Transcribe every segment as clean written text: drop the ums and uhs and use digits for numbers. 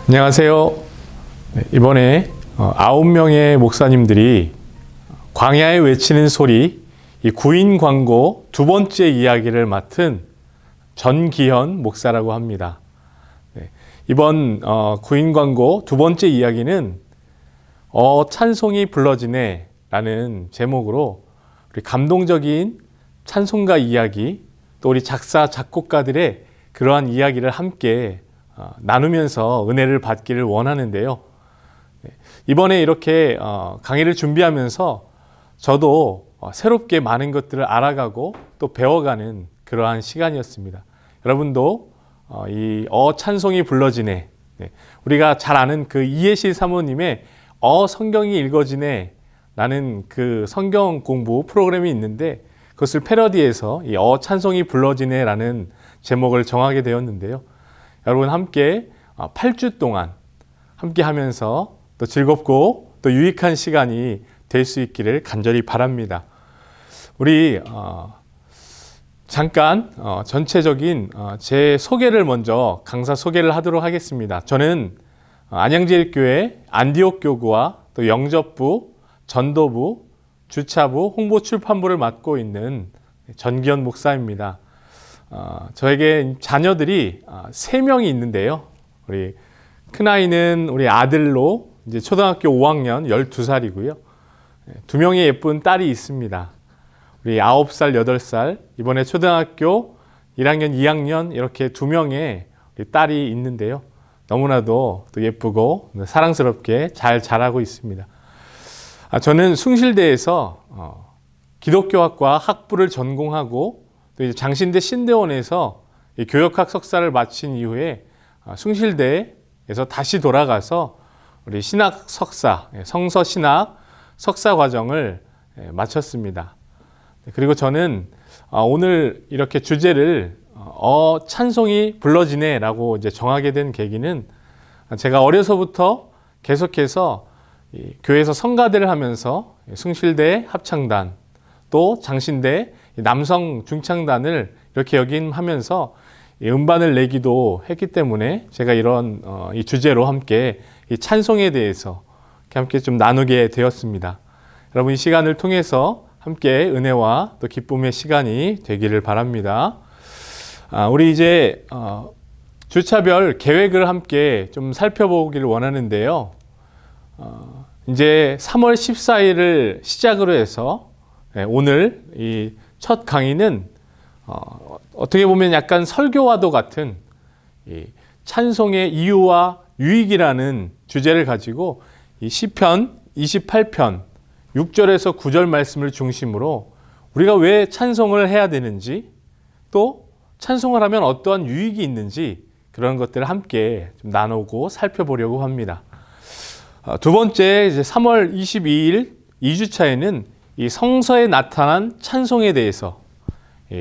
안녕하세요. 이번에 9명의 목사님들이 광야에 외치는 소리, 이 구인 광고 두 번째 이야기를 맡은 전기현 목사라고 합니다. 이번 구인 광고 두 번째 이야기는 찬송이 불러지네 라는 제목으로 우리 감동적인 찬송가 이야기, 또 우리 작사 작곡가들의 그러한 이야기를 함께 나누면서 은혜를 받기를 원하는데요. 이번에 이렇게 강의를 준비하면서 저도 새롭게 많은 것들을 알아가고 또 배워가는 그러한 시간이었습니다. 여러분도 이 찬송이 불러지네, 우리가 잘 아는 그 이해실 사모님의 성경이 읽어지네 라는 그 성경 공부 프로그램이 있는데, 그것을 패러디해서 이 찬송이 불러지네 라는 제목을 정하게 되었는데요. 여러분 함께 8주 동안 함께 하면서 또 즐겁고 또 유익한 시간이 될 수 있기를 간절히 바랍니다. 우리 잠깐 전체적인 제 소개를 먼저 강사 소개를 하도록 하겠습니다. 저는 안양제일교회 안디옥 교구와 또 영접부, 전도부, 주차부, 홍보 출판부를 맡고 있는 전기현 목사입니다. 저에게 자녀들이 3명이 있는데요. 우리 큰아이는 우리 아들로 이제 초등학교 5학년 12살이고요. 2명의 예쁜 딸이 있습니다. 우리 9살, 8살, 이번에 초등학교 1학년, 2학년 이렇게 2명의 우리 딸이 있는데요. 너무나도 또 예쁘고 사랑스럽게 잘 자라고 있습니다. 저는 숭실대에서 기독교학과 학부를 전공하고 또 이제 장신대 신대원에서 교역학 석사를 마친 이후에 숭실대에서 다시 돌아가서 우리 신학 석사, 성서 신학 석사 과정을 마쳤습니다. 그리고 저는 오늘 이렇게 주제를 찬송이 불러지네라고 이제 정하게 된 계기는, 제가 어려서부터 계속해서 교회에서 성가대를 하면서 숭실대 합창단, 또 장신대 남성 중창단을 이렇게 역임하면서 음반을 내기도 했기 때문에 제가 이런 이 주제로 함께 이 찬송에 대해서 함께 좀 나누게 되었습니다. 여러분 이 시간을 통해서 함께 은혜와 또 기쁨의 시간이 되기를 바랍니다. 우리 이제 주차별 계획을 함께 좀 살펴보기를 원하는데요. 이제 3월 14일을 시작으로 해서 오늘 이 첫 강의는 어떻게 보면 약간 설교와도 같은 이 찬송의 이유와 유익이라는 주제를 가지고 이 시편 28편 6절에서 9절 말씀을 중심으로 우리가 왜 찬송을 해야 되는지, 또 찬송을 하면 어떠한 유익이 있는지 그런 것들을 함께 좀 나누고 살펴보려고 합니다. 두 번째, 이제 3월 22일 2주차에는 이 성서에 나타난 찬송에 대해서,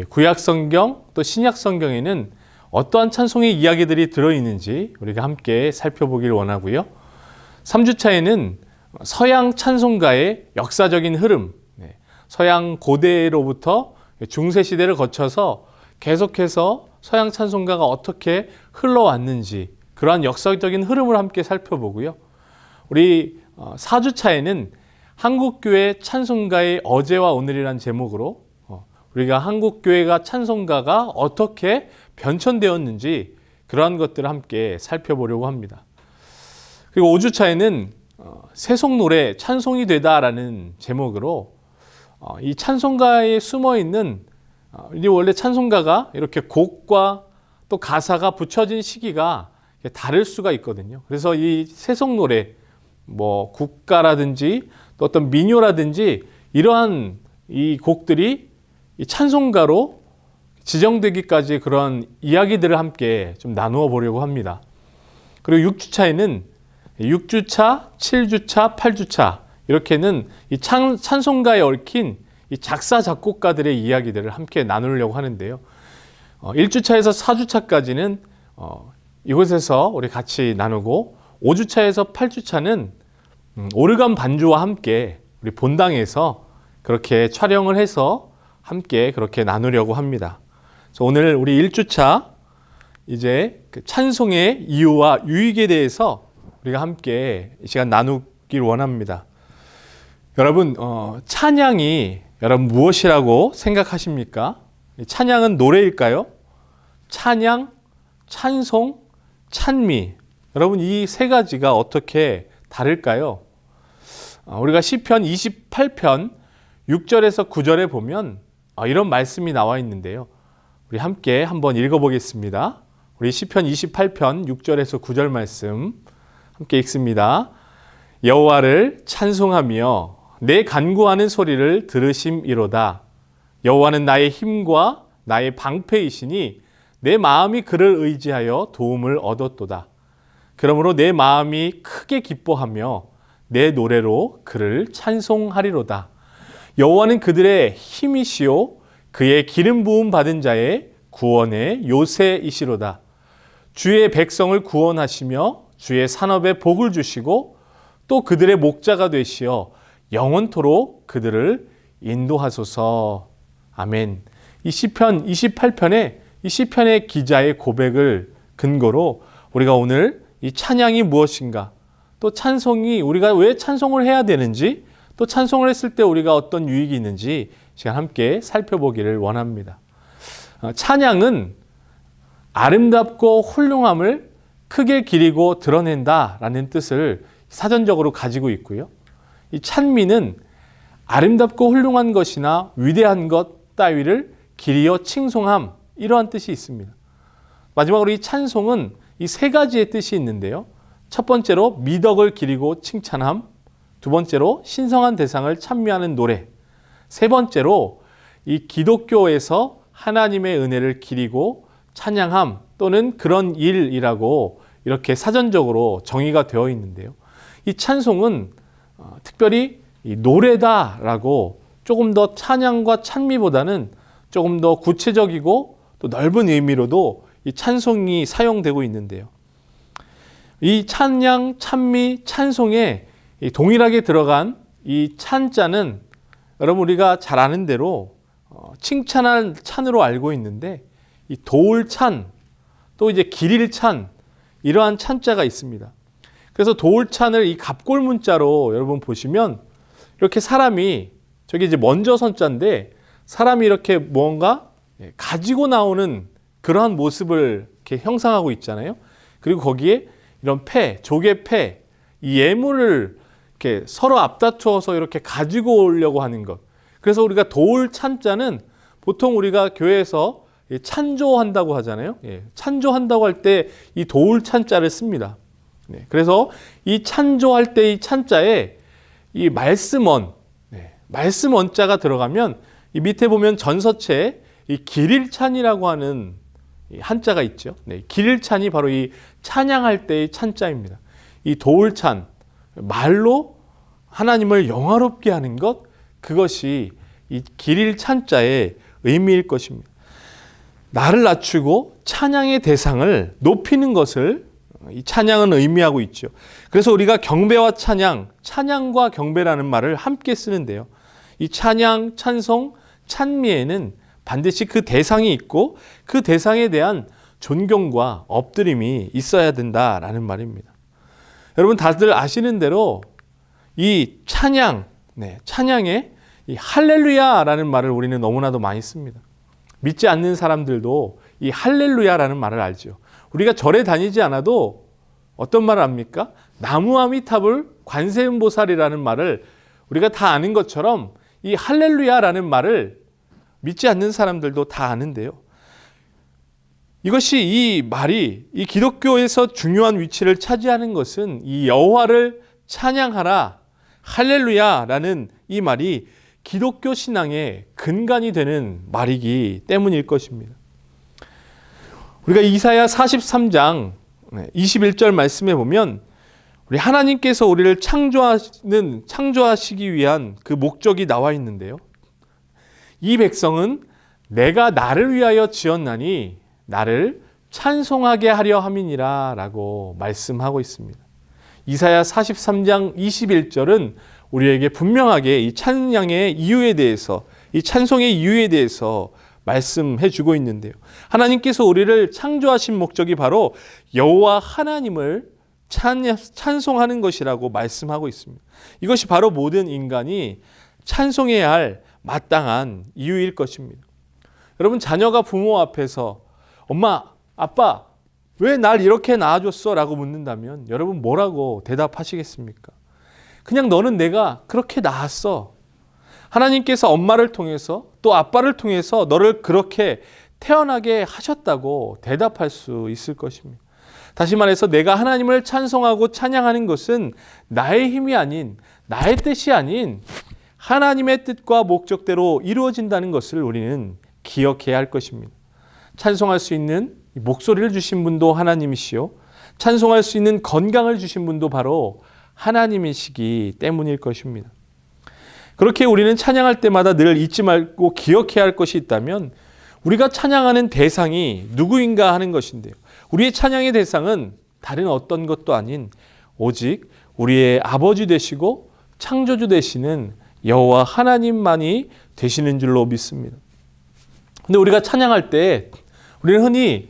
구약 성경 또 신약 성경에는 어떠한 찬송의 이야기들이 들어있는지 우리가 함께 살펴보길 원하고요. 3주차에는 서양 찬송가의 역사적인 흐름, 서양 고대로부터 중세시대를 거쳐서 계속해서 서양 찬송가가 어떻게 흘러왔는지 그러한 역사적인 흐름을 함께 살펴보고요. 우리 4주차에는 한국교회 찬송가의 어제와 오늘이란 제목으로 우리가 한국교회가 찬송가가 어떻게 변천되었는지 그러한 것들을 함께 살펴보려고 합니다. 그리고 5주차에는 세속노래 찬송이 되다라는 제목으로 이 찬송가에 숨어있는, 이 원래 찬송가가 이렇게 곡과 또 가사가 붙여진 시기가 다를 수가 있거든요. 그래서 이 세속노래, 국가라든지 또 어떤 민요라든지 이러한 이 곡들이 이 찬송가로 지정되기까지 그런 이야기들을 함께 좀 나누어 보려고 합니다. 그리고 6주차에는 6주차, 7주차, 8주차 이렇게는 이 찬송가에 얽힌 이 작사 작곡가들의 이야기들을 함께 나누려고 하는데요. 1주차에서 4주차까지는 이곳에서 우리 같이 나누고, 5주차에서 8주차는 오르간 반주와 함께 우리 본당에서 그렇게 촬영을 해서 함께 그렇게 나누려고 합니다. 그래서 오늘 우리 1주차 이제 그 찬송의 이유와 유익에 대해서 우리가 함께 이 시간 나누길 원합니다. 여러분, 찬양이 여러분 무엇이라고 생각하십니까? 찬양은 노래일까요? 찬양, 찬송, 찬미. 여러분, 이 세 가지가 어떻게 다를까요? 우리가 시편 28편 6절에서 9절에 보면 이런 말씀이 나와 있는데요. 우리 함께 한번 읽어보겠습니다. 우리 시편 28편 6절에서 9절 말씀 함께 읽습니다. 여호와를 찬송하며 내 간구하는 소리를 들으심이로다. 여호와는 나의 힘과 나의 방패이시니 내 마음이 그를 의지하여 도움을 얻었도다. 그러므로 내 마음이 크게 기뻐하며 내 노래로 그를 찬송하리로다. 여호와는 그들의 힘이시요 그의 기름 부음 받은 자의 구원의 요새이시로다. 주의 백성을 구원하시며 주의 산업에 복을 주시고 또 그들의 목자가 되시어 영원토록 그들을 인도하소서. 아멘. 이 시편 28편에 이 시편의 기자의 고백을 근거로 우리가 오늘 이 찬양이 무엇인가, 또 찬송이 우리가 왜 찬송을 해야 되는지, 또 찬송을 했을 때 우리가 어떤 유익이 있는지 시간 함께 살펴보기를 원합니다. 찬양은 아름답고 훌륭함을 크게 기리고 드러낸다라는 뜻을 사전적으로 가지고 있고요. 이 찬미는 아름답고 훌륭한 것이나 위대한 것 따위를 기리어 칭송함, 이러한 뜻이 있습니다. 마지막으로 이 찬송은 이 세 가지의 뜻이 있는데요. 첫 번째로 미덕을 기리고 칭찬함, 두 번째로 신성한 대상을 찬미하는 노래, 세 번째로 이 기독교에서 하나님의 은혜를 기리고 찬양함 또는 그런 일이라고 이렇게 사전적으로 정의가 되어 있는데요. 이 찬송은 특별히 이 노래다라고 조금 더 찬양과 찬미보다는 조금 더 구체적이고 또 넓은 의미로도 이 찬송이 사용되고 있는데요. 이 찬양, 찬미, 찬송에 동일하게 들어간 이 찬자는 여러분 우리가 잘 아는 대로 칭찬할 찬으로 알고 있는데 이 도울찬, 또 이제 기릴찬, 이러한 찬자가 있습니다. 그래서 도울찬을 이 갑골문자로 여러분 보시면 이렇게 사람이, 저기 이제 먼저 선자인데 사람이 이렇게 뭔가 가지고 나오는 그러한 모습을 이렇게 형상하고 있잖아요. 그리고 거기에 이런 패, 조개 패, 이 예물을 이렇게 서로 앞다투어서 이렇게 가지고 오려고 하는 것. 그래서 우리가 도울 찬자는 보통 우리가 교회에서 찬조한다고 하잖아요. 찬조한다고 할 때 이 도울 찬자를 씁니다. 그래서 이 찬조할 때 이 찬자에 이 말씀원, 말씀원자가 들어가면 이 밑에 보면 전서체에 이 기릴찬이라고 하는 한자가 있죠. 기릴찬이 바로 이 찬양할 때의 찬자입니다. 이 도울찬, 말로 하나님을 영화롭게 하는 것, 그것이 이 기릴찬자의 의미일 것입니다. 나를 낮추고 찬양의 대상을 높이는 것을 이 찬양은 의미하고 있죠. 그래서 우리가 경배와 찬양, 찬양과 경배라는 말을 함께 쓰는데요. 이 찬양, 찬송, 찬미에는 반드시 그 대상이 있고 그 대상에 대한 존경과 엎드림이 있어야 된다라는 말입니다. 여러분 다들 아시는 대로 이 찬양, 찬양에 이 할렐루야라는 말을 우리는 너무나도 많이 씁니다. 믿지 않는 사람들도 이 할렐루야라는 말을 알죠. 우리가 절에 다니지 않아도 어떤 말을 합니까? 나무아미탑을 관세음보살이라는 말을 우리가 다 아는 것처럼 이 할렐루야라는 말을 믿지 않는 사람들도 다 아는데요. 이것이 이 말이 이 기독교에서 중요한 위치를 차지하는 것은 이 여호와를 찬양하라, 할렐루야라는 이 말이 기독교 신앙의 근간이 되는 말이기 때문일 것입니다. 우리가 이사야 43장 21절 말씀에 보면 우리 하나님께서 우리를 창조하시기 위한 그 목적이 나와 있는데요. 이 백성은 내가 나를 위하여 지었나니 나를 찬송하게 하려 함이니라 라고 말씀하고 있습니다. 이사야 43장 21절은 우리에게 분명하게 이 찬양의 이유에 대해서, 이 찬송의 이유에 대해서 말씀해 주고 있는데요. 하나님께서 우리를 창조하신 목적이 바로 여호와 하나님을 찬송하는 것이라고 말씀하고 있습니다. 이것이 바로 모든 인간이 찬송해야 할 마땅한 이유일 것입니다. 여러분, 자녀가 부모 앞에서 엄마, 아빠, 왜 날 이렇게 낳아줬어? 라고 묻는다면 여러분 뭐라고 대답하시겠습니까? 그냥 너는 내가 그렇게 낳았어. 하나님께서 엄마를 통해서 또 아빠를 통해서 너를 그렇게 태어나게 하셨다고 대답할 수 있을 것입니다. 다시 말해서 내가 하나님을 찬송하고 찬양하는 것은 나의 힘이 아닌, 나의 뜻이 아닌 하나님의 뜻과 목적대로 이루어진다는 것을 우리는 기억해야 할 것입니다. 찬송할 수 있는 목소리를 주신 분도 하나님이시요, 찬송할 수 있는 건강을 주신 분도 바로 하나님이시기 때문일 것입니다. 그렇게 우리는 찬양할 때마다 늘 잊지 말고 기억해야 할 것이 있다면 우리가 찬양하는 대상이 누구인가 하는 것인데요. 우리의 찬양의 대상은 다른 어떤 것도 아닌 오직 우리의 아버지 되시고 창조주 되시는 여호와 하나님만이 되시는 줄로 믿습니다. 근데 우리가 찬양할 때 우리는 흔히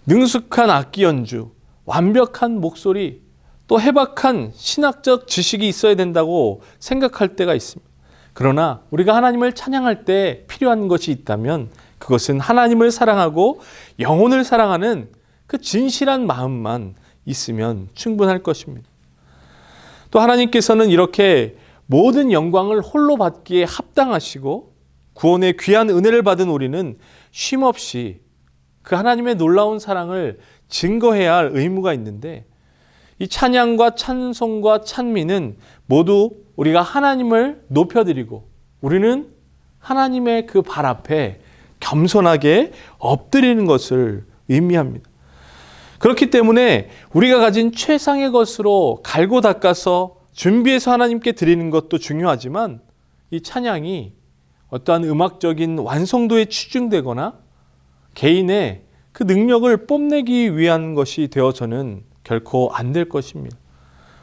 능숙한 악기 연주, 완벽한 목소리, 또 해박한 신학적 지식이 있어야 된다고 생각할 때가 있습니다. 그러나 우리가 하나님을 찬양할 때 필요한 것이 있다면 그것은 하나님을 사랑하고 영혼을 사랑하는 그 진실한 마음만 있으면 충분할 것입니다. 또 하나님께서는 이렇게 모든 영광을 홀로 받기에 합당하시고 구원의 귀한 은혜를 받은 우리는 쉼없이 그 하나님의 놀라운 사랑을 증거해야 할 의무가 있는데, 이 찬양과 찬송과 찬미는 모두 우리가 하나님을 높여드리고 우리는 하나님의 그 발 앞에 겸손하게 엎드리는 것을 의미합니다. 그렇기 때문에 우리가 가진 최상의 것으로 갈고 닦아서 준비해서 하나님께 드리는 것도 중요하지만 이 찬양이 어떠한 음악적인 완성도에 치중되거나 개인의 그 능력을 뽐내기 위한 것이 되어서는 결코 안 될 것입니다.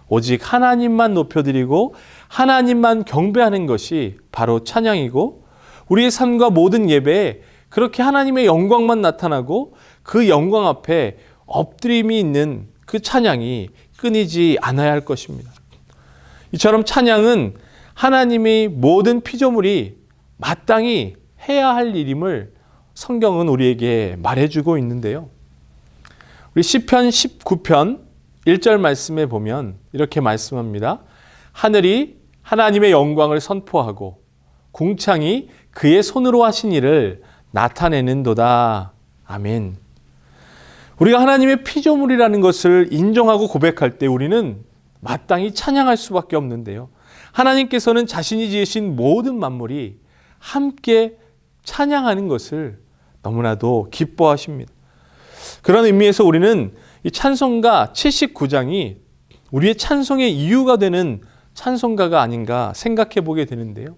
오직 하나님만 높여드리고 하나님만 경배하는 것이 바로 찬양이고, 우리의 삶과 모든 예배에 그렇게 하나님의 영광만 나타나고 그 영광 앞에 엎드림이 있는 그 찬양이 끊이지 않아야 할 것입니다. 이처럼 찬양은 하나님이 모든 피조물이 마땅히 해야 할 일임을 성경은 우리에게 말해주고 있는데요. 우리 시편 19편 1절 말씀에 보면 이렇게 말씀합니다. 하늘이 하나님의 영광을 선포하고 궁창이 그의 손으로 하신 일을 나타내는도다. 아멘. 우리가 하나님의 피조물이라는 것을 인정하고 고백할 때 우리는 마땅히 찬양할 수밖에 없는데요. 하나님께서는 자신이 지으신 모든 만물이 함께 찬양하는 것을 너무나도 기뻐하십니다. 그런 의미에서 우리는 이 찬송가 79장이 우리의 찬송의 이유가 되는 찬송가가 아닌가 생각해 보게 되는데요.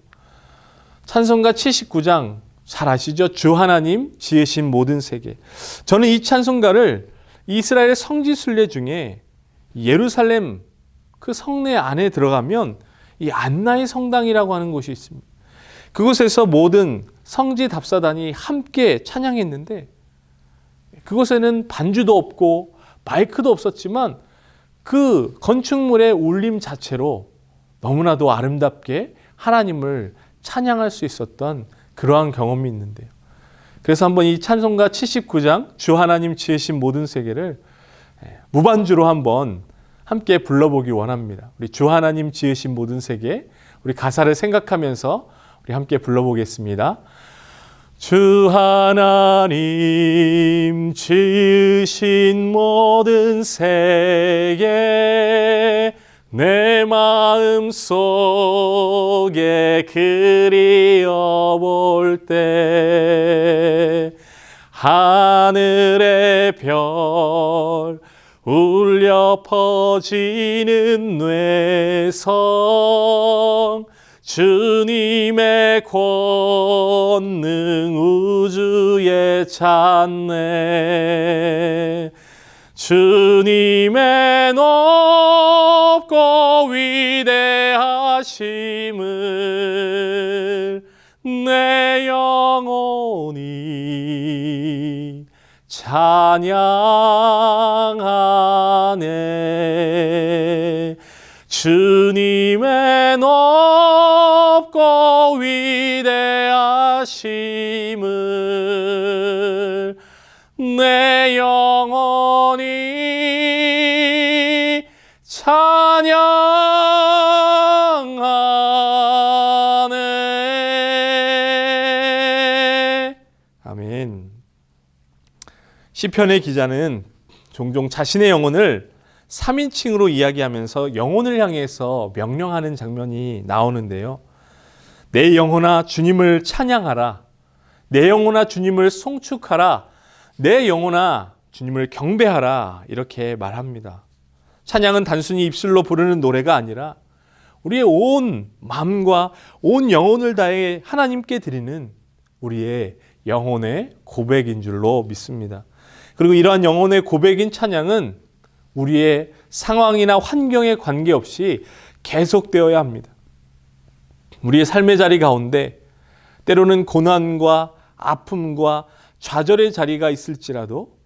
찬송가 79장 잘 아시죠? 주 하나님 지으신 모든 세계. 저는 이 찬송가를 이스라엘의 성지 순례 중에 예루살렘 그 성내 안에 들어가면 이 안나의 성당이라고 하는 곳이 있습니다. 그곳에서 모든 성지 답사단이 함께 찬양했는데 그곳에는 반주도 없고 마이크도 없었지만 그 건축물의 울림 자체로 너무나도 아름답게 하나님을 찬양할 수 있었던 그러한 경험이 있는데요. 그래서 한번 이 찬송가 79장 주 하나님 지으신 모든 세계를 무반주로 한번 함께 불러보기 원합니다. 우리 주 하나님 지으신 모든 세계, 우리 가사를 생각하면서 우리 함께 불러보겠습니다. 주 하나님 지으신 모든 세계 내 마음 속에 그리워 볼 때 하늘의 별 울려 퍼지는 뇌성 주님의 권능 우주에 찬네 주님의 높고 위대하심을 내 영혼 찬양하네. 주님의 높고 위대하심을 내 영혼이 찬양하네. 아멘. 시편의 기자는 종종 자신의 영혼을 3인칭으로 이야기하면서 영혼을 향해서 명령하는 장면이 나오는데요. 내 영혼아 주님을 찬양하라. 내 영혼아 주님을 송축하라. 내 영혼아 주님을 경배하라. 이렇게 말합니다. 찬양은 단순히 입술로 부르는 노래가 아니라 우리의 온 마음과 온 영혼을 다해 하나님께 드리는 우리의 영혼의 고백인 줄로 믿습니다. 그리고 이러한 영혼의 고백인 찬양은 우리의 상황이나 환경에 관계없이 계속되어야 합니다. 우리의 삶의 자리 가운데 때로는 고난과 아픔과 좌절의 자리가 있을지라도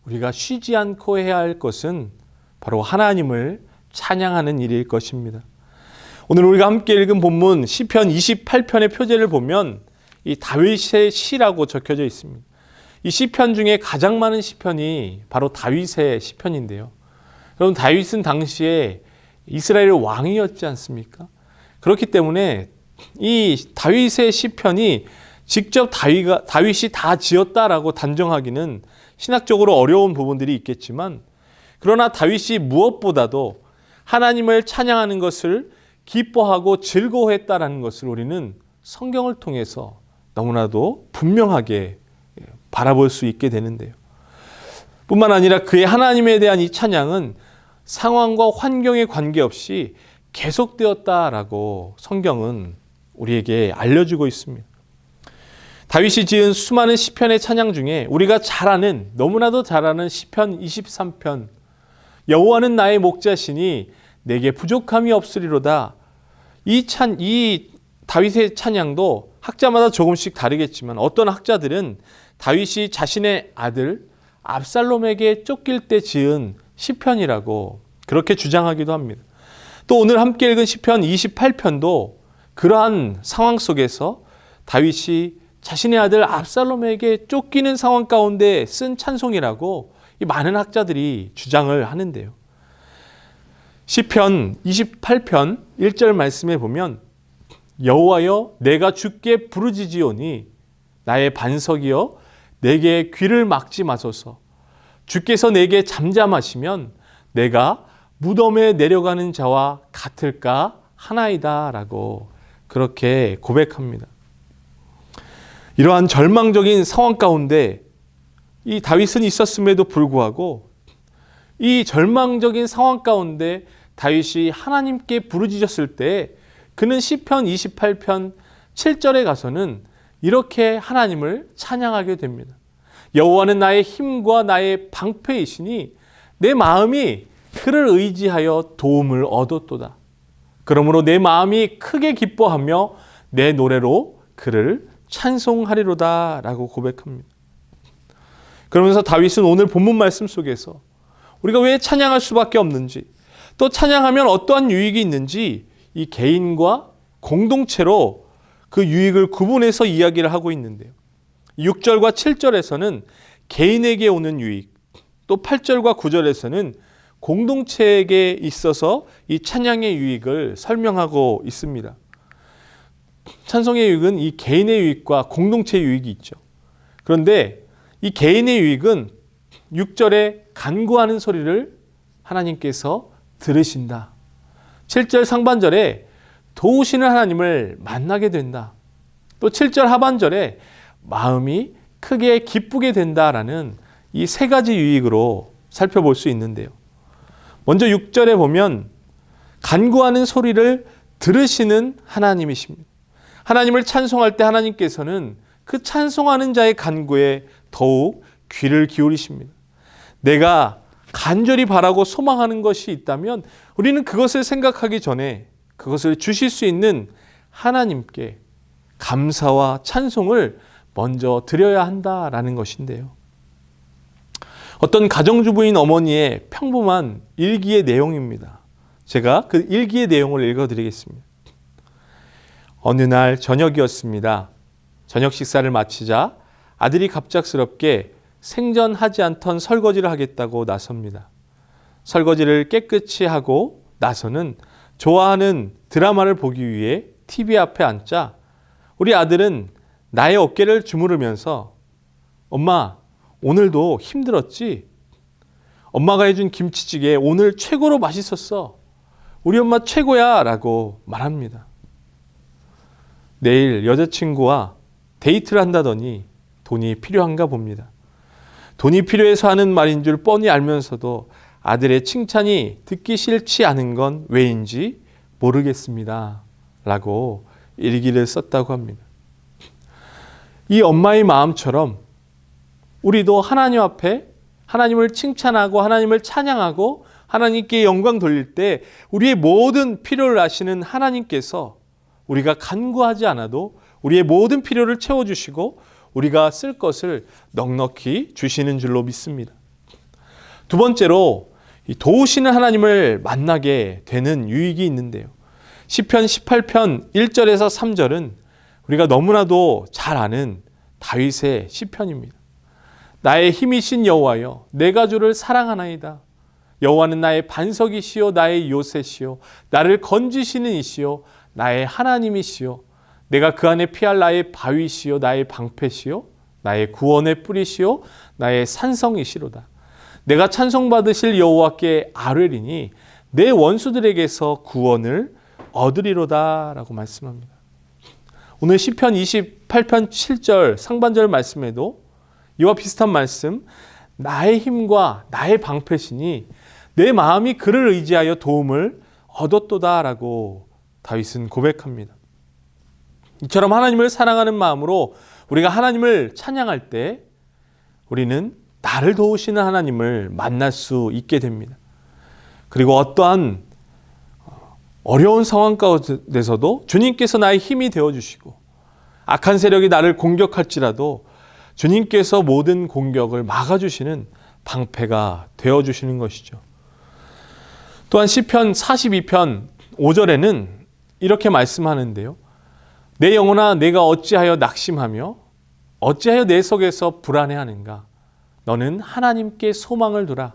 우리가 쉬지 않고 해야 할 것은 바로 하나님을 찬양하는 일일 것입니다. 오늘 우리가 함께 읽은 본문 시편 28편의 표제를 보면 이 다윗의 시라고 적혀져 있습니다. 이 시편 중에 가장 많은 시편이 바로 다윗의 시편인데요. 여러분, 다윗은 당시에 이스라엘의 왕이었지 않습니까? 그렇기 때문에 이 다윗의 시편이 직접 다윗이 다 지었다라고 단정하기는 신학적으로 어려운 부분들이 있겠지만, 그러나 다윗이 무엇보다도 하나님을 찬양하는 것을 기뻐하고 즐거워했다라는 것을 우리는 성경을 통해서 너무나도 분명하게 바라볼 수 있게 되는데요. 뿐만 아니라 그의 하나님에 대한 이 찬양은 상황과 환경에 관계없이 계속되었다라고 성경은 우리에게 알려주고 있습니다. 다윗이 지은 수많은 시편의 찬양 중에 우리가 너무나도 잘 아는 시편 23편, 여호와는 나의 목자시니 내게 부족함이 없으리로다. 이 다윗의 찬양도 학자마다 조금씩 다르겠지만 어떤 학자들은 다윗이 자신의 아들 압살롬에게 쫓길 때 지은 시편이라고 그렇게 주장하기도 합니다. 또 오늘 함께 읽은 시편 28편도 그러한 상황 속에서 다윗이 자신의 아들 압살롬에게 쫓기는 상황 가운데 쓴 찬송이라고 이 많은 학자들이 주장을 하는데요. 시편 28편 1절 말씀에 보면 여호와여 내가 주께 부르짖으오니 나의 반석이여 내게 귀를 막지 마소서. 주께서 내게 잠잠하시면 내가 무덤에 내려가는 자와 같을까 하나이다 라고 그렇게 고백합니다. 이러한 절망적인 상황 가운데 이 다윗은 있었음에도 불구하고 이 절망적인 상황 가운데 다윗이 하나님께 부르짖었을 때 그는 시편 28편 7절에 가서는 이렇게 하나님을 찬양하게 됩니다. 여호와는 나의 힘과 나의 방패이시니 내 마음이 그를 의지하여 도움을 얻었도다. 그러므로 내 마음이 크게 기뻐하며 내 노래로 그를 찬송하리로다 라고 고백합니다. 그러면서 다윗은 오늘 본문 말씀 속에서 우리가 왜 찬양할 수밖에 없는지, 또 찬양하면 어떠한 유익이 있는지 이 개인과 공동체로 그 유익을 구분해서 이야기를 하고 있는데요. 6절과 7절에서는 개인에게 오는 유익, 또 8절과 9절에서는 공동체에게 있어서 이 찬양의 유익을 설명하고 있습니다. 찬송의 유익은 이 개인의 유익과 공동체의 유익이 있죠. 그런데 이 개인의 유익은 6절에 간구하는 소리를 하나님께서 들으신다. 7절 상반절에 도우시는 하나님을 만나게 된다. 또 7절 하반절에 마음이 크게 기쁘게 된다라는 이 세 가지 유익으로 살펴볼 수 있는데요. 먼저 6절에 보면 간구하는 소리를 들으시는 하나님이십니다. 하나님을 찬송할 때 하나님께서는 그 찬송하는 자의 간구에 더욱 귀를 기울이십니다. 내가 간절히 바라고 소망하는 것이 있다면 우리는 그것을 생각하기 전에 그것을 주실 수 있는 하나님께 감사와 찬송을 먼저 드려야 한다라는 것인데요. 어떤 가정주부인 어머니의 평범한 일기의 내용입니다. 제가 그 일기의 내용을 읽어드리겠습니다. 어느 날 저녁이었습니다. 저녁 식사를 마치자 아들이 갑작스럽게 생전하지 않던 설거지를 하겠다고 나섭니다. 설거지를 깨끗이 하고 나서는 좋아하는 드라마를 보기 위해 TV 앞에 앉자 우리 아들은 나의 어깨를 주무르면서 엄마, 오늘도 힘들었지? 엄마가 해준 김치찌개 오늘 최고로 맛있었어. 우리 엄마 최고야 라고 말합니다. 내일 여자친구와 데이트를 한다더니 돈이 필요한가 봅니다. 돈이 필요해서 하는 말인 줄 뻔히 알면서도 아들의 칭찬이 듣기 싫지 않은 건 왜인지 모르겠습니다. 라고 일기를 썼다고 합니다. 이 엄마의 마음처럼 우리도 하나님 앞에 하나님을 칭찬하고 하나님을 찬양하고 하나님께 영광 돌릴 때 우리의 모든 필요를 아시는 하나님께서 우리가 간구하지 않아도 우리의 모든 필요를 채워주시고 우리가 쓸 것을 넉넉히 주시는 줄로 믿습니다. 두 번째로 도우시는 하나님을 만나게 되는 유익이 있는데요. 시편 18편 1절에서 3절은 우리가 너무나도 잘 아는 다윗의 시편입니다. 나의 힘이신 여호와여, 내가 주를 사랑하나이다. 여호와는 나의 반석이시요 나의 요새시요 나를 건지시는 이시요 나의 하나님이시요 내가 그 안에 피할 나의 바위시요 나의 방패시요 나의 구원의 뿌리시요 나의 산성이시로다. 내가 찬송받으실 여호와께 아뢰리니 내 원수들에게서 구원을 얻으리로다 라고 말씀합니다. 오늘 시편 28편 7절 상반절 말씀에도 이와 비슷한 말씀, 나의 힘과 나의 방패시니 내 마음이 그를 의지하여 도움을 얻었도다 라고 다윗은 고백합니다. 이처럼 하나님을 사랑하는 마음으로 우리가 하나님을 찬양할 때 우리는 나를 도우시는 하나님을 만날 수 있게 됩니다. 그리고 어떠한 어려운 상황 가운데서도 주님께서 나의 힘이 되어주시고 악한 세력이 나를 공격할지라도 주님께서 모든 공격을 막아주시는 방패가 되어주시는 것이죠. 또한 시편 42편 5절에는 이렇게 말씀하는데요. 내 영혼아 내가 어찌하여 낙심하며 어찌하여 내 속에서 불안해하는가. 너는 하나님께 소망을 두라.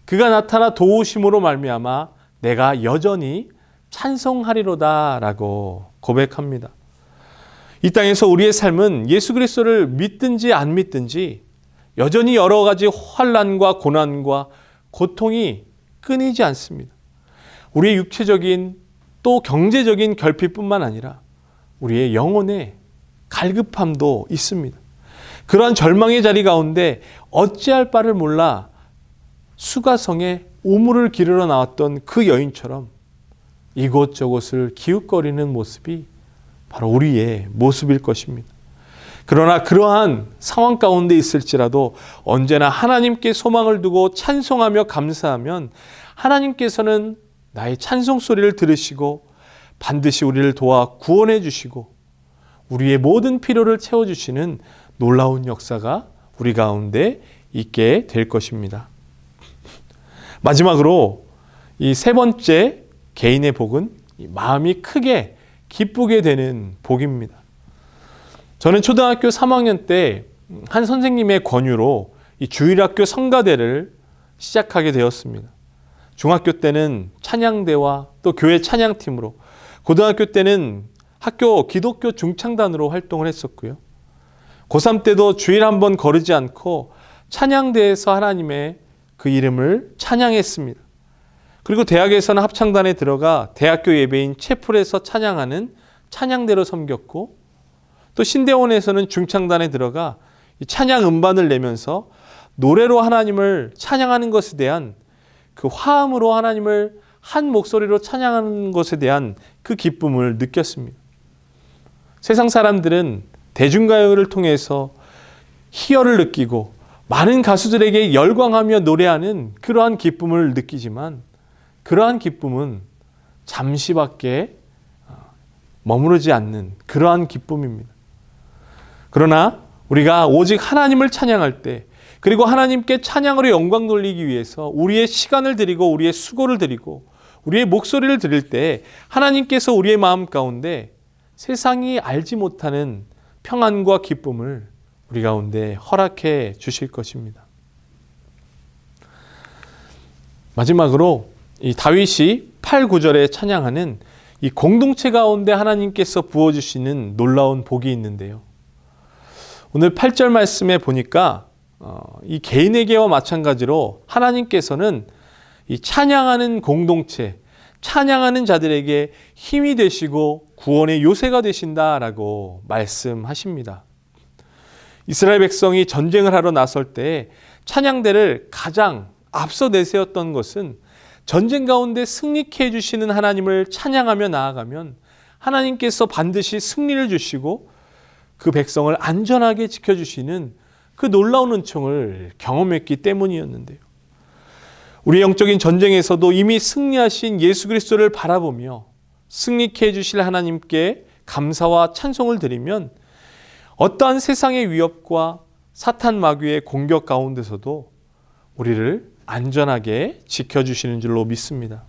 그가 나타나 도우심으로 말미암아 내가 여전히 찬송하리로다 라고 고백합니다. 이 땅에서 우리의 삶은 예수 그리스도를 믿든지 안 믿든지 여전히 여러 가지 환난과 고난과 고통이 끊이지 않습니다. 우리의 육체적인 또 경제적인 결핍뿐만 아니라 우리의 영혼의 갈급함도 있습니다. 그러한 절망의 자리 가운데 어찌할 바를 몰라 수가성에 우물을 기르러 나왔던 그 여인처럼 이곳저곳을 기웃거리는 모습이 바로 우리의 모습일 것입니다. 그러나 그러한 상황 가운데 있을지라도 언제나 하나님께 소망을 두고 찬송하며 감사하면 하나님께서는 나의 찬송 소리를 들으시고 반드시 우리를 도와 구원해 주시고 우리의 모든 필요를 채워주시는 놀라운 역사가 우리 가운데 있게 될 것입니다. 마지막으로 이 세 번째 개인의 복은 마음이 크게 기쁘게 되는 복입니다. 저는 초등학교 3학년 때 한 선생님의 권유로 이 주일학교 성가대를 시작하게 되었습니다. 중학교 때는 찬양대와 또 교회 찬양팀으로, 고등학교 때는 학교 기독교 중창단으로 활동을 했었고요. 고3 때도 주일 한 번 거르지 않고 찬양대에서 하나님의 그 이름을 찬양했습니다. 그리고 대학에서는 합창단에 들어가 대학교 예배인 채플에서 찬양하는 찬양대로 섬겼고, 또 신대원에서는 중창단에 들어가 찬양 음반을 내면서 노래로 하나님을 찬양하는 것에 대한 그 화음으로 하나님을 한 목소리로 찬양하는 것에 대한 그 기쁨을 느꼈습니다. 세상 사람들은 대중가요를 통해서 희열을 느끼고 많은 가수들에게 열광하며 노래하는 그러한 기쁨을 느끼지만 그러한 기쁨은 잠시밖에 머무르지 않는 그러한 기쁨입니다. 그러나 우리가 오직 하나님을 찬양할 때, 그리고 하나님께 찬양으로 영광 돌리기 위해서 우리의 시간을 드리고 우리의 수고를 드리고 우리의 목소리를 드릴 때 하나님께서 우리의 마음 가운데 세상이 알지 못하는 평안과 기쁨을 우리 가운데 허락해 주실 것입니다. 마지막으로 이 다윗이 8, 9절에 찬양하는 이 공동체 가운데 하나님께서 부어주시는 놀라운 복이 있는데요. 오늘 8절 말씀에 보니까 이 개인에게와 마찬가지로 하나님께서는 이 찬양하는 공동체, 찬양하는 자들에게 힘이 되시고 구원의 요새가 되신다라고 말씀하십니다. 이스라엘 백성이 전쟁을 하러 나설 때 찬양대를 가장 앞서 내세웠던 것은 전쟁 가운데 승리케 해주시는 하나님을 찬양하며 나아가면 하나님께서 반드시 승리를 주시고 그 백성을 안전하게 지켜주시는 그 놀라운 은총을 경험했기 때문이었는데요. 우리 영적인 전쟁에서도 이미 승리하신 예수 그리스도를 바라보며 승리케 해주실 하나님께 감사와 찬송을 드리면 어떠한 세상의 위협과 사탄 마귀의 공격 가운데서도 우리를 안전하게 지켜주시는 줄로 믿습니다.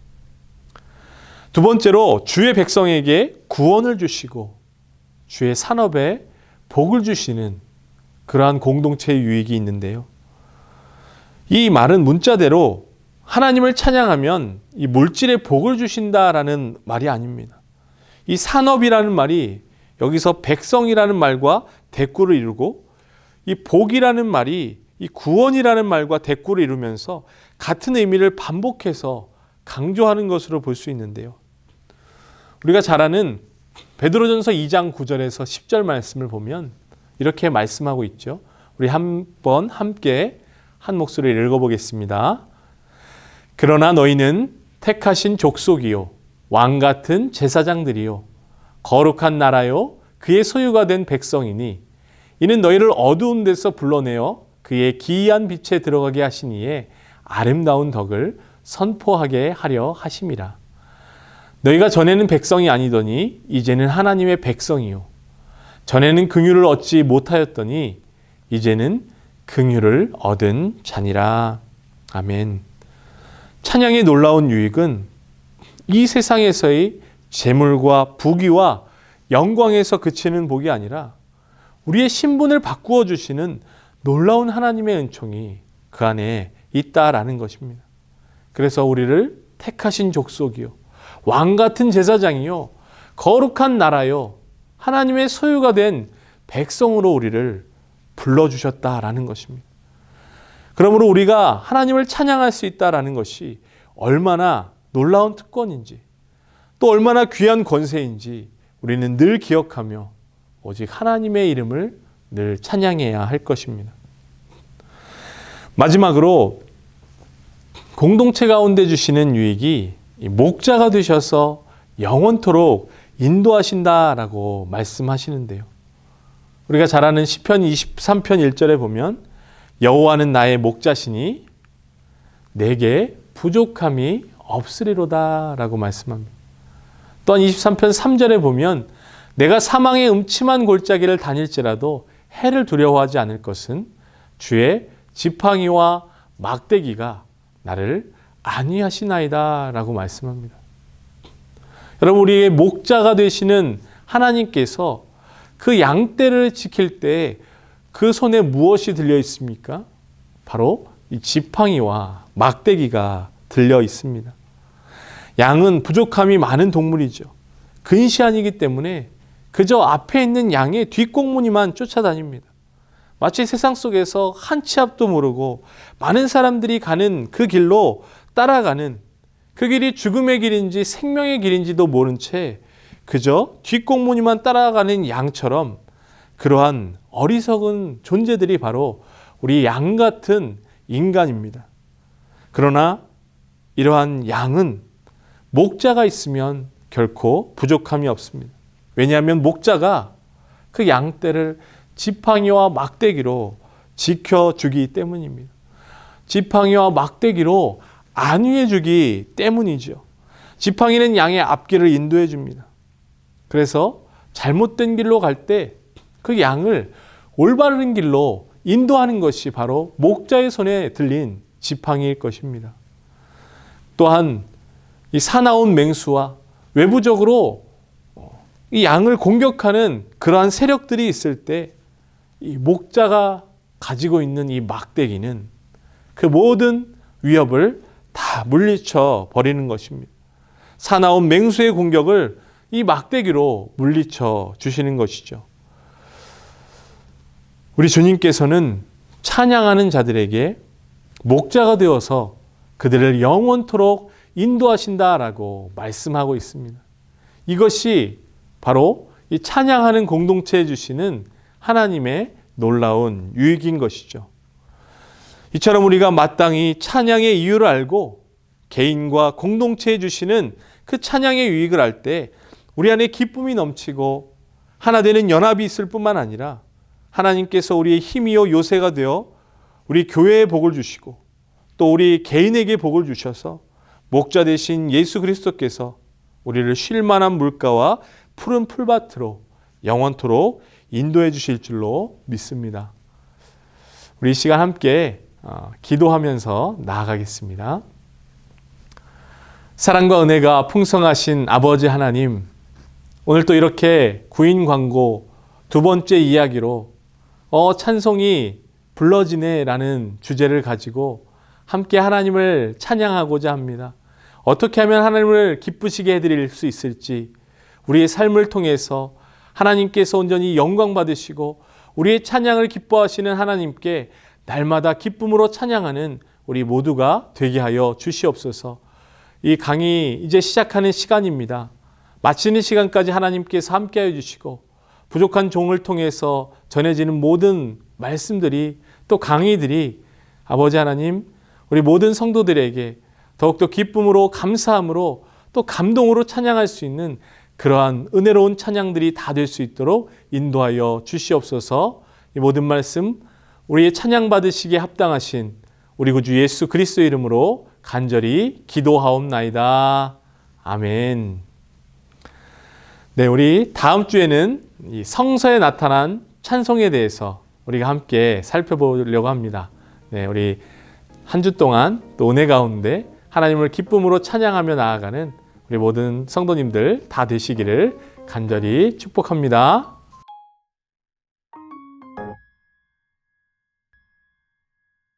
두 번째로 주의 백성에게 구원을 주시고 주의 산업에 복을 주시는 그러한 공동체의 유익이 있는데요. 이 말은 문자대로 하나님을 찬양하면 이 물질의 복을 주신다라는 말이 아닙니다. 이 산업이라는 말이 여기서 백성이라는 말과 대꾸를 이루고 이 복이라는 말이 이 구원이라는 말과 대꾸를 이루면서 같은 의미를 반복해서 강조하는 것으로 볼 수 있는데요. 우리가 잘 아는 베드로전서 2장 9절에서 10절 말씀을 보면 이렇게 말씀하고 있죠. 우리 한번 함께 한 목소리를 읽어보겠습니다. 그러나 너희는 택하신 족속이요 왕 같은 제사장들이요 거룩한 나라요 그의 소유가 된 백성이니 이는 너희를 어두운 데서 불러내어 그의 기이한 빛에 들어가게 하시니에 아름다운 덕을 선포하게 하려 하심이라. 너희가 전에는 백성이 아니더니 이제는 하나님의 백성이요 전에는 긍휼을 얻지 못하였더니 이제는 긍휼을 얻은 자니라. 아멘. 찬양의 놀라운 유익은 이 세상에서의 재물과 부귀와 영광에서 그치는 복이 아니라 우리의 신분을 바꾸어 주시는 놀라운 하나님의 은총이 그 안에 있다라는 것입니다. 그래서 우리를 택하신 족속이요 왕 같은 제사장이요 거룩한 나라요 하나님의 소유가 된 백성으로 우리를 불러주셨다라는 것입니다. 그러므로 우리가 하나님을 찬양할 수 있다라는 것이 얼마나 놀라운 특권인지 또 얼마나 귀한 권세인지 우리는 늘 기억하며 오직 하나님의 이름을 늘 찬양해야 할 것입니다. 마지막으로 공동체 가운데 주시는 유익이 목자가 되셔서 영원토록 인도하신다라고 말씀하시는데요. 우리가 잘 아는 시편 23편 1절에 보면 여호와는 나의 목자시니 내게 부족함이 없으리로다 라고 말씀합니다. 또한 23편 3절에 보면 내가 사망의 음침한 골짜기를 다닐지라도 해를 두려워하지 않을 것은 주의 지팡이와 막대기가 나를 안위하시나이다 라고 말씀합니다. 여러분, 우리의 목자가 되시는 하나님께서 그 양떼를 지킬 때 그 손에 무엇이 들려 있습니까? 바로 이 지팡이와 막대기가 들려 있습니다. 양은 부족함이 많은 동물이죠. 근시안이기 때문에 그저 앞에 있는 양의 뒷공무니만 쫓아다닙니다. 마치 세상 속에서 한 치 앞도 모르고 많은 사람들이 가는 그 길로 따라가는, 그 길이 죽음의 길인지 생명의 길인지도 모른 채 그저 뒷공무니만 따라가는 양처럼 그러한 어리석은 존재들이 바로 우리 양 같은 인간입니다. 그러나 이러한 양은 목자가 있으면 결코 부족함이 없습니다. 왜냐하면 목자가 그 양떼를 지팡이와 막대기로 지켜주기 때문입니다. 지팡이와 막대기로 안위해주기 때문이죠. 지팡이는 양의 앞길을 인도해 줍니다. 그래서 잘못된 길로 갈 때 그 양을 올바른 길로 인도하는 것이 바로 목자의 손에 들린 지팡이일 것입니다. 또한 이 사나운 맹수와 외부적으로 이 양을 공격하는 그러한 세력들이 있을 때 이 목자가 가지고 있는 이 막대기는 그 모든 위협을 다 물리쳐 버리는 것입니다. 사나운 맹수의 공격을 이 막대기로 물리쳐 주시는 것이죠. 우리 주님께서는 찬양하는 자들에게 목자가 되어서 그들을 영원토록 인도하신다라고 말씀하고 있습니다. 이것이 바로 이 찬양하는 공동체에 주시는 하나님의 놀라운 유익인 것이죠. 이처럼 우리가 마땅히 찬양의 이유를 알고 개인과 공동체에 주시는 그 찬양의 유익을 알 때 우리 안에 기쁨이 넘치고 하나 되는 연합이 있을 뿐만 아니라 하나님께서 우리의 힘이요 요새가 되어 우리 교회에 복을 주시고 또 우리 개인에게 복을 주셔서 목자 되신 예수 그리스도께서 우리를 쉴 만한 물가와 푸른 풀밭으로 영원토록 인도해 주실 줄로 믿습니다. 우리 이 시간 함께 기도하면서 나아가겠습니다. 사랑과 은혜가 풍성하신 아버지 하나님, 오늘 또 이렇게 구인 광고 두 번째 이야기로 찬송이 불러지네라는 주제를 가지고 함께 하나님을 찬양하고자 합니다. 어떻게 하면 하나님을 기쁘시게 해드릴 수 있을지, 우리의 삶을 통해서 하나님께서 온전히 영광 받으시고 우리의 찬양을 기뻐하시는 하나님께 날마다 기쁨으로 찬양하는 우리 모두가 되게 하여 주시옵소서. 이 강의 이제 시작하는 시간입니다. 마치는 시간까지 하나님께서 함께해 주시고 부족한 종을 통해서 전해지는 모든 말씀들이 또 강의들이 아버지 하나님 우리 모든 성도들에게 더욱더 기쁨으로 감사함으로 또 감동으로 찬양할 수 있는 그러한 은혜로운 찬양들이 다 될 수 있도록 인도하여 주시옵소서. 이 모든 말씀 우리의 찬양 받으시기에 합당하신 우리 구주 예수 그리스도의 이름으로 간절히 기도하옵나이다. 아멘. 네, 우리 다음 주에는 이 성서에 나타난 찬송에 대해서 우리가 함께 살펴보려고 합니다. 네, 우리 한 주 동안 또 은혜 가운데 하나님을 기쁨으로 찬양하며 나아가는 우리 모든 성도님들 다 되시기를 간절히 축복합니다.